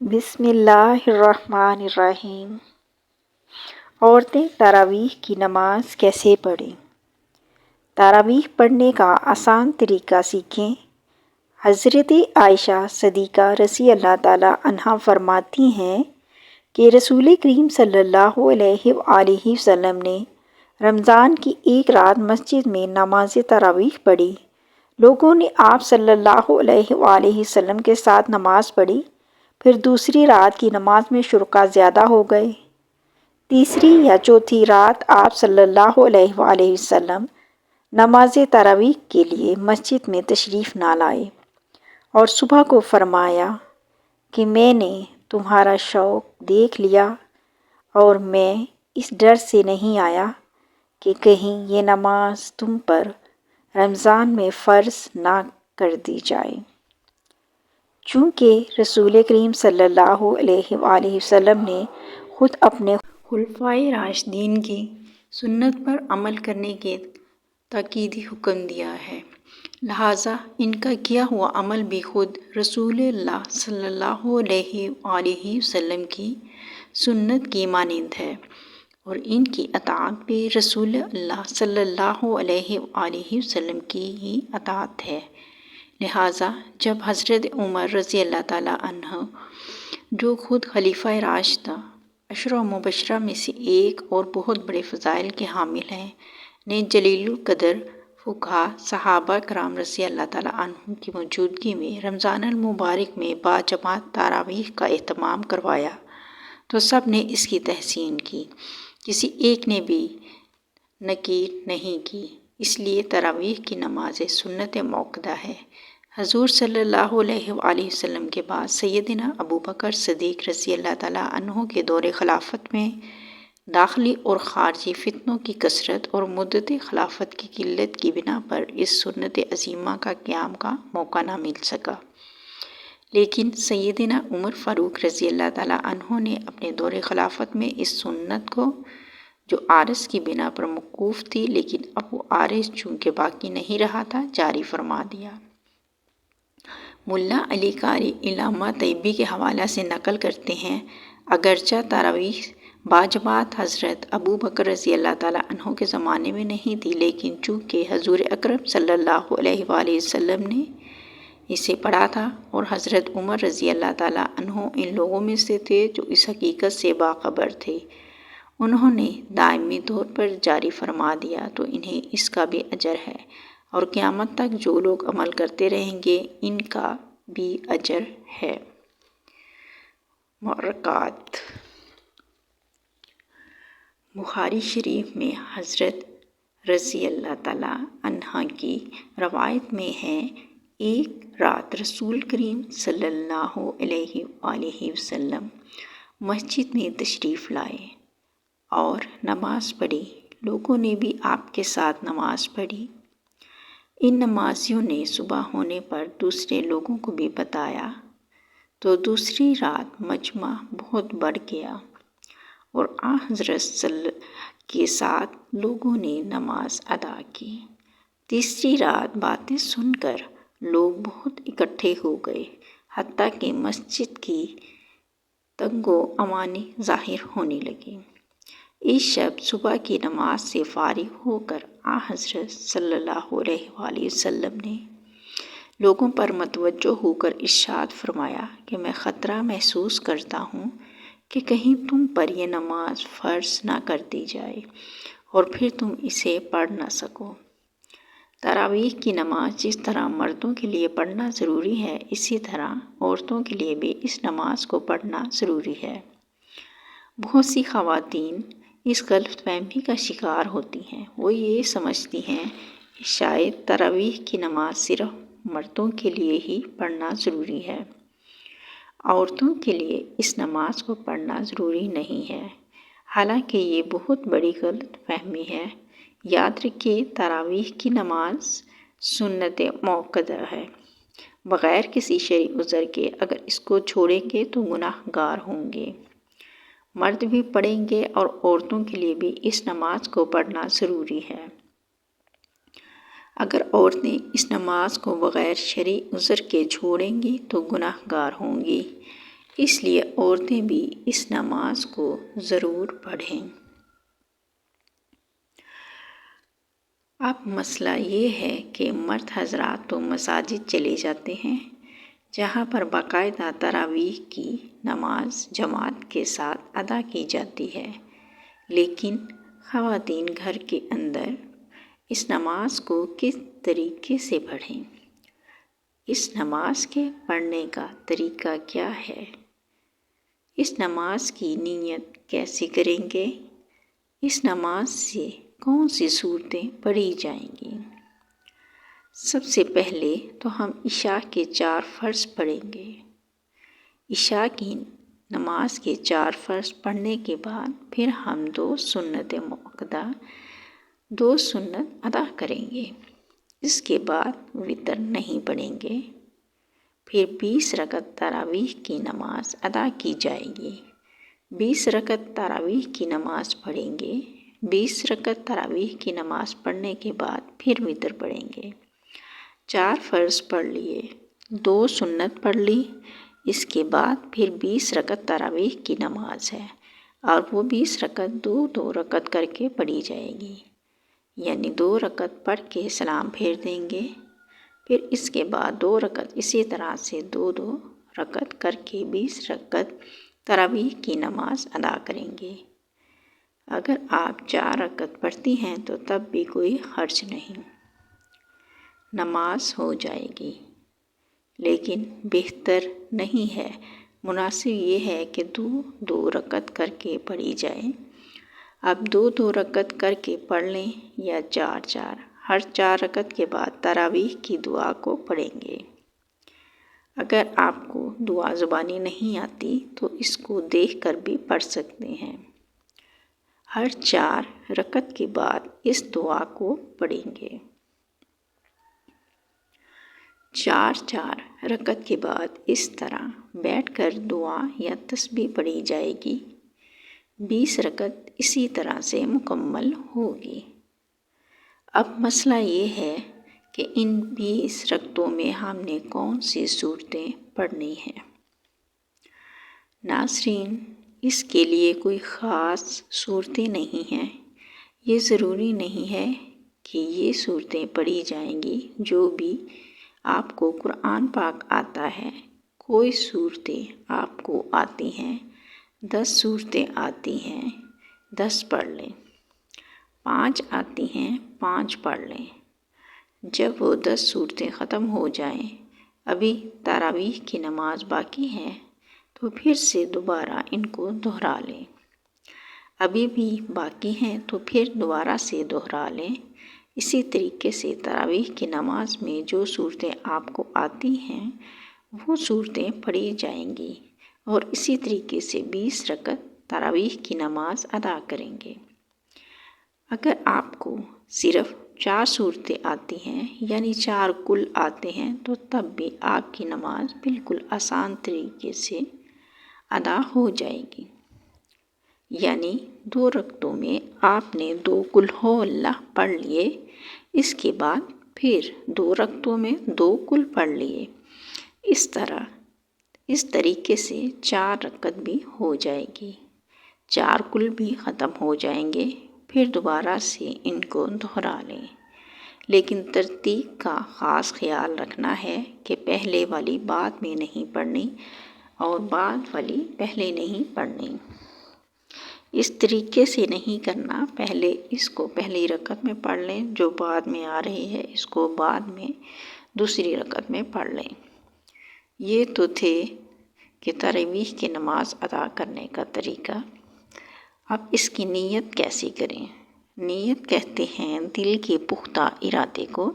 بسم اللہ الرحمن الرحیم۔ عورتیں تراویح کی نماز کیسے پڑھیں؟ تراویح پڑھنے کا آسان طریقہ سیکھیں۔ حضرت عائشہ صدیقہ رضی اللہ تعالی عنہا فرماتی ہیں کہ رسول کریم صلی اللہ علیہ وآلہ وسلم نے رمضان کی ایک رات مسجد میں نماز تراویح پڑھی۔ لوگوں نے آپ صلی اللہ علیہ وآلہ وسلم کے ساتھ نماز پڑھی، پھر دوسری رات کی نماز میں شرکاء زیادہ ہو گئے۔ تیسری یا چوتھی رات آپ صلی اللہ علیہ وآلہ وسلم نماز تراویح کے لیے مسجد میں تشریف نہ لائے اور صبح کو فرمایا کہ میں نے تمہارا شوق دیکھ لیا اور میں اس ڈر سے نہیں آیا کہ کہیں یہ نماز تم پر رمضان میں فرض نہ کر دی جائے۔ چونکہ رسول کریم صلی اللہ علیہ وآلہ وسلم نے خود اپنے خلفائے راشدین کی سنت پر عمل کرنے کے تاکیدی حکم دیا ہے، لہٰذا ان کا کیا ہوا عمل بھی خود رسول اللہ صلی اللہ علیہ وآلہ وسلم کی سنت کی مانند ہے، اور ان کی اطاعت بھی رسول اللہ صلی اللہ علیہ وآلہ وسلم کی ہی اطاعت ہے۔ لہٰذا جب حضرت عمر رضی اللہ تعالیٰ عنہ، جو خود خلیفہ راشدہ عشرہ مبشرہ میں سے ایک اور بہت بڑے فضائل کے حامل ہیں، نے جلیل القدر فقہا صحابہ کرام رضی اللہ تعالیٰ عنہم کی موجودگی میں رمضان المبارک میں باجماعت تراویح کا اہتمام کروایا تو سب نے اس کی تحسین کی، کسی ایک نے بھی نکیر نہیں کی۔ اس لیے تراویح کی نماز سنت موقدہ ہے۔ حضور صلی اللہ علیہ وآلہ وسلم کے بعد سیدنا ابوبکر صدیق رضی اللہ تعالیٰ عنہ کے دور خلافت میں داخلی اور خارجی فتنوں کی کثرت اور مدت خلافت کی قلت کی بنا پر اس سنت عظیمہ کا قیام کا موقع نہ مل سکا، لیکن سیدنا عمر فاروق رضی اللہ تعالیٰ عنہ نے اپنے دور خلافت میں اس سنت کو، جو عارض کی بنا پر موقوف تھی لیکن اب وہ عارض چونکہ باقی نہیں رہا تھا، جاری فرما دیا۔ ملا علی قاری علامہ طیبی کے حوالہ سے نقل کرتے ہیں، اگرچہ تراویح باجماعت حضرت ابوبکر رضی اللہ تعالیٰ عنہ کے زمانے میں نہیں تھی، لیکن چونکہ حضور اکرم صلی اللہ علیہ وآلہ وسلم نے اسے پڑھا تھا اور حضرت عمر رضی اللہ تعالیٰ عنہ ان لوگوں میں سے تھے جو اس حقیقت سے باخبر تھے، انہوں نے دائمی طور پر جاری فرما دیا، تو انہیں اس کا بھی اجر ہے، اور قیامت تک جو لوگ عمل کرتے رہیں گے ان کا بھی اجر ہے۔ معرکات۔ بخاری شریف میں حضرت رضی اللہ تعالیٰ عنہ کی روایت میں ہے، ایک رات رسول کریم صلی اللہ علیہ وآلہ وسلم مسجد میں تشریف لائے اور نماز پڑھی، لوگوں نے بھی آپ کے ساتھ نماز پڑھی۔ ان نمازیوں نے صبح ہونے پر دوسرے لوگوں کو بھی بتایا، تو دوسری رات مجمع بہت بڑھ گیا اور حضرت کے ساتھ لوگوں نے نماز ادا کی۔ تیسری رات باتیں سن کر لوگ بہت اکٹھے ہو گئے، حتیٰ کہ مسجد کی تنگ و امانی ظاہر ہونے لگی۔ اس شب صبح کی نماز سے فارغ ہو کر حضرت صلی اللہ علیہ وآلہ وسلم نے لوگوں پر متوجہ ہو کر ارشاد فرمایا کہ میں خطرہ محسوس کرتا ہوں کہ کہیں تم پر یہ نماز فرض نہ کر دی جائے اور پھر تم اسے پڑھ نہ سکو۔ تراویح کی نماز جس طرح مردوں کے لیے پڑھنا ضروری ہے، اسی طرح عورتوں کے لیے بھی اس نماز کو پڑھنا ضروری ہے۔ بہت سی خواتین اس غلط فہمی کا شکار ہوتی ہیں، وہ یہ سمجھتی ہیں کہ شاید تراویح کی نماز صرف مردوں کے لیے ہی پڑھنا ضروری ہے، عورتوں کے لیے اس نماز کو پڑھنا ضروری نہیں ہے، حالانکہ یہ بہت بڑی غلط فہمی ہے۔ یاد رکھیے، تراویح کی نماز سنت موقدہ ہے، بغیر کسی شرعی عذر کے، اگر اس کو چھوڑیں گے تو گناہ گار ہوں گے۔ مرد بھی پڑھیں گے اور عورتوں کے لیے بھی اس نماز کو پڑھنا ضروری ہے۔ اگر عورتیں اس نماز کو بغیر شرعی عذر کے چھوڑیں گی تو گناہ گار ہوں گی۔ اس لیے عورتیں بھی اس نماز کو ضرور پڑھیں۔ اب مسئلہ یہ ہے کہ مرد حضرات تو مساجد چلے جاتے ہیں جہاں پر باقاعدہ تراویح کی نماز جماعت کے ساتھ ادا کی جاتی ہے، لیکن خواتین گھر کے اندر اس نماز کو کس طریقے سے پڑھیں؟ اس نماز کے پڑھنے کا طریقہ کیا ہے؟ اس نماز کی نیت کیسے کریں گے؟ اس نماز سے کون سی صورتیں پڑھی جائیں گی؟ سب سے پہلے تو ہم عشاء کے 4 فرض پڑھیں گے۔ عشاء کی نماز کے 4 فرض پڑھنے کے بعد پھر ہم 2 سنت مؤکدہ 2 سنت ادا کریں گے۔ اس کے بعد وتر نہیں پڑھیں گے۔ پھر 20 رکعت تراویح کی نماز ادا کی جائے گی۔ 20 رکعت تراویح کی نماز پڑھیں گے۔ 20 رکعت تراویح کی نماز پڑھنے کے بعد پھر وتر پڑھیں گے۔ 4 فرض پڑھ لیے، 2 سنت پڑھ لی، اس کے بعد پھر 20 رکعت تراویح کی نماز ہے اور وہ 20 رکعت 2 رکعت کر کے پڑھی جائے گی، یعنی 2 رکعت پڑھ کے سلام پھیر دیں گے۔ پھر اس کے بعد 2 رکعت اسی طرح سے 2 رکعت کر کے 20 رکعت تراویح کی نماز ادا کریں گے۔ اگر آپ 4 رکعت پڑھتی ہیں تو تب بھی کوئی حرج نہیں، نماز ہو جائے گی، لیکن بہتر نہیں ہے، مناسب یہ ہے کہ 2 رکعت کر کے پڑھی جائے۔ اب 2 رکعت کر کے پڑھ لیں یا 4 ہر 4 رکعت کے بعد تراویح کی دعا کو پڑھیں گے۔ اگر آپ کو دعا زبانی نہیں آتی تو اس کو دیکھ کر بھی پڑھ سکتے ہیں۔ ہر 4 رکعت کے بعد اس دعا کو پڑھیں گے۔ 4 رکعت کے بعد اس طرح بیٹھ کر دعا یا تسبیح پڑھی جائے گی۔ 20 رکعت اسی طرح سے مکمل ہوگی۔ اب مسئلہ یہ ہے کہ ان 20 رکعتوں میں ہم نے کون سی صورتیں پڑھنی ہیں؟ ناظرین، اس کے لیے کوئی خاص صورتیں نہیں ہیں۔ یہ ضروری نہیں ہے کہ یہ صورتیں پڑھی جائیں گی۔ جو بھی آپ کو قرآن پاک آتا ہے، کوئی صورتیں آپ کو آتی ہیں، 10 صورتیں آتی ہیں، 10 پڑھ لیں۔ 5 آتی ہیں، 5 پڑھ لیں۔ جب وہ 10 صورتیں ختم ہو جائیں، ابھی تراویح کی نماز باقی ہے تو پھر سے دوبارہ ان کو دہرا لیں۔ ابھی بھی باقی ہیں تو پھر دوبارہ سے دہرا لیں۔ اسی طریقے سے تراویح کی نماز میں جو صورتیں آپ کو آتی ہیں وہ صورتیں پڑھی جائیں گی اور اسی طریقے سے 20 رکعت تراویح کی نماز ادا کریں گے۔ اگر آپ کو صرف 4 صورتیں آتی ہیں، یعنی 4 کل آتے ہیں، تو تب بھی آپ کی نماز بالکل آسان طریقے سے ادا ہو جائے گی۔ یعنی 2 رکعتوں میں آپ نے 2 قل ہو اللہ پڑھ لیے، اس کے بعد پھر 2 رکعتوں میں 2 قل پڑھ لیے۔ اس طریقے سے 4 رکعت بھی ہو جائے گی، 4 قل بھی ختم ہو جائیں گے، پھر دوبارہ سے ان کو دہرا لیں۔ لیکن ترتیب کا خاص خیال رکھنا ہے کہ پہلے والی بعد میں نہیں پڑھنی اور بعد والی پہلے نہیں پڑھنی۔ اس طریقے سے نہیں کرنا، پہلے اس کو پہلی رکعت میں پڑھ لیں، جو بعد میں آ رہی ہے اس کو بعد میں دوسری رکعت میں پڑھ لیں۔ یہ تو تھے کہ تراویح کی نماز ادا کرنے کا طریقہ۔ اب اس کی نیت کیسے کریں؟ نیت کہتے ہیں دل کے پختہ ارادے کو۔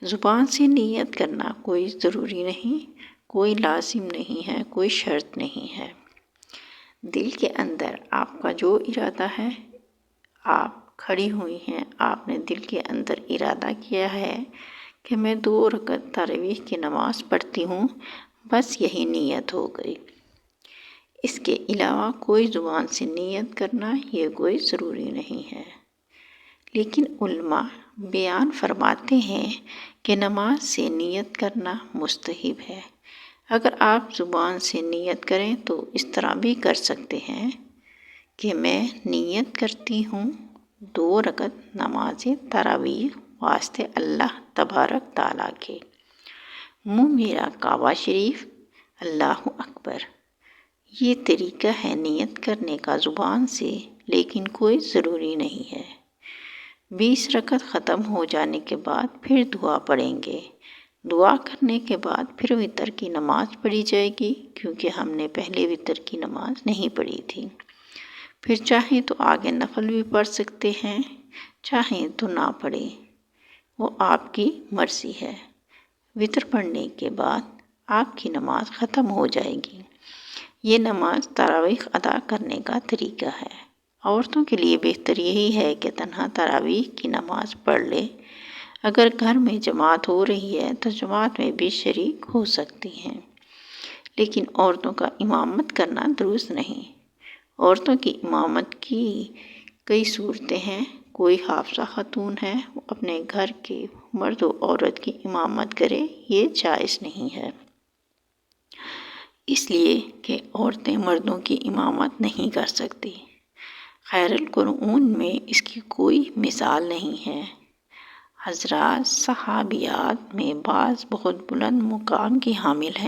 زبان سے نیت کرنا کوئی ضروری نہیں، کوئی لازم نہیں ہے، کوئی شرط نہیں ہے۔ دل کے اندر آپ کا جو ارادہ ہے، آپ کھڑی ہوئی ہیں، آپ نے دل کے اندر ارادہ کیا ہے کہ میں 2 رکعت تراویح کی نماز پڑھتی ہوں، بس یہی نیت ہو گئی۔ اس کے علاوہ کوئی زبان سے نیت کرنا یہ کوئی ضروری نہیں ہے۔ لیکن علماء بیان فرماتے ہیں کہ نماز سے نیت کرنا مستحب ہے۔ اگر آپ زبان سے نیت کریں تو اس طرح بھی کر سکتے ہیں کہ میں نیت کرتی ہوں 2 رکعت نماز تراویح واسطے اللہ تبارک تعالیٰ کے، منہ میرا کعبہ شریف، اللہ اکبر۔ یہ طریقہ ہے نیت کرنے کا زبان سے، لیکن کوئی ضروری نہیں ہے۔ 20 رکعت ختم ہو جانے کے بعد پھر دعا پڑھیں گے۔ دعا کرنے کے بعد پھر وتر کی نماز پڑھی جائے گی، کیونکہ ہم نے پہلے وتر کی نماز نہیں پڑھی تھی۔ پھر چاہیں تو آگے نفل بھی پڑھ سکتے ہیں، چاہیں تو نہ پڑھیں، وہ آپ کی مرضی ہے۔ وتر پڑھنے کے بعد آپ کی نماز ختم ہو جائے گی۔ یہ نماز تراویح ادا کرنے کا طریقہ ہے۔ عورتوں کے لیے بہتر یہی ہے کہ تنہا تراویح کی نماز پڑھ لے۔ اگر گھر میں جماعت ہو رہی ہے تو جماعت میں بھی شریک ہو سکتی ہیں، لیکن عورتوں کا امامت کرنا درست نہیں۔ عورتوں کی امامت کی کئی صورتیں ہیں۔ کوئی حافظہ خاتون ہے، وہ اپنے گھر کے مرد و عورت کی امامت کرے، یہ جائز نہیں ہے، اس لیے کہ عورتیں مردوں کی امامت نہیں کر سکتی۔ خیر القرون میں اس کی کوئی مثال نہیں ہے۔ حضرات صحابیات میں بعض بہت بلند مقام کی حامل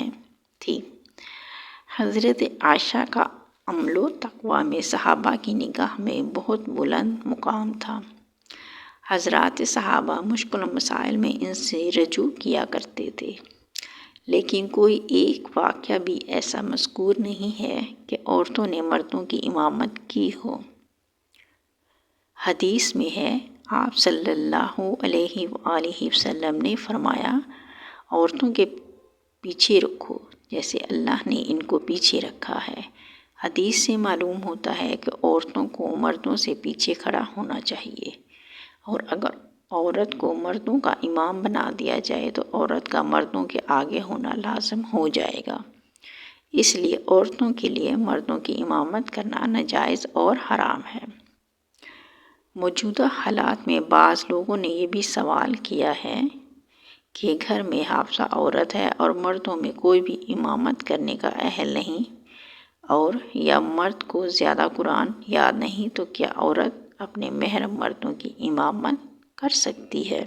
تھی۔ حضرت عائشہ کا عمل و تقویٰ میں صحابہ کی نگاہ میں بہت بلند مقام تھا۔ حضرات صحابہ مشکل مسائل میں ان سے رجوع کیا کرتے تھے، لیکن کوئی ایک واقعہ بھی ایسا مذکور نہیں ہے کہ عورتوں نے مردوں کی امامت کی ہو۔ حدیث میں ہے، آپ صلی اللہ علیہ وآلہ وسلم نے فرمایا، عورتوں کے پیچھے رکھو جیسے اللہ نے ان کو پیچھے رکھا ہے۔ حدیث سے معلوم ہوتا ہے کہ عورتوں کو مردوں سے پیچھے کھڑا ہونا چاہیے، اور اگر عورت کو مردوں کا امام بنا دیا جائے تو عورت کا مردوں کے آگے ہونا لازم ہو جائے گا۔ اس لیے عورتوں کے لیے مردوں کی امامت کرنا ناجائز اور حرام ہے۔ موجودہ حالات میں بعض لوگوں نے یہ بھی سوال کیا ہے کہ گھر میں حافظہ عورت ہے اور مردوں میں کوئی بھی امامت کرنے کا اہل نہیں، اور یا مرد کو زیادہ قرآن یاد نہیں، تو کیا عورت اپنے محرم مردوں کی امامت کر سکتی ہے؟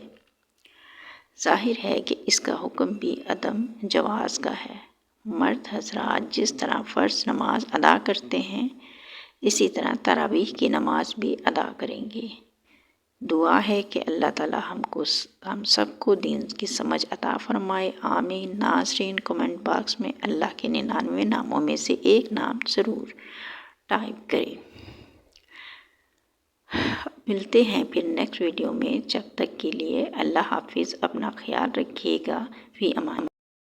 ظاہر ہے کہ اس کا حکم بھی عدم جواز کا ہے۔ مرد حضرات جس طرح فرض نماز ادا کرتے ہیں، اسی طرح تراویح کی نماز بھی ادا کریں گے۔ دعا ہے کہ اللہ تعالی ہم سب کو دین کی سمجھ عطا فرمائے، آمین۔ ناظرین، کمنٹ باکس میں اللہ کے 99 ناموں میں سے ایک نام ضرور ٹائپ کریں۔ ملتے ہیں پھر نیکسٹ ویڈیو میں، جب تک کے لیے اللہ حافظ، اپنا خیال رکھیے گا، فی امان۔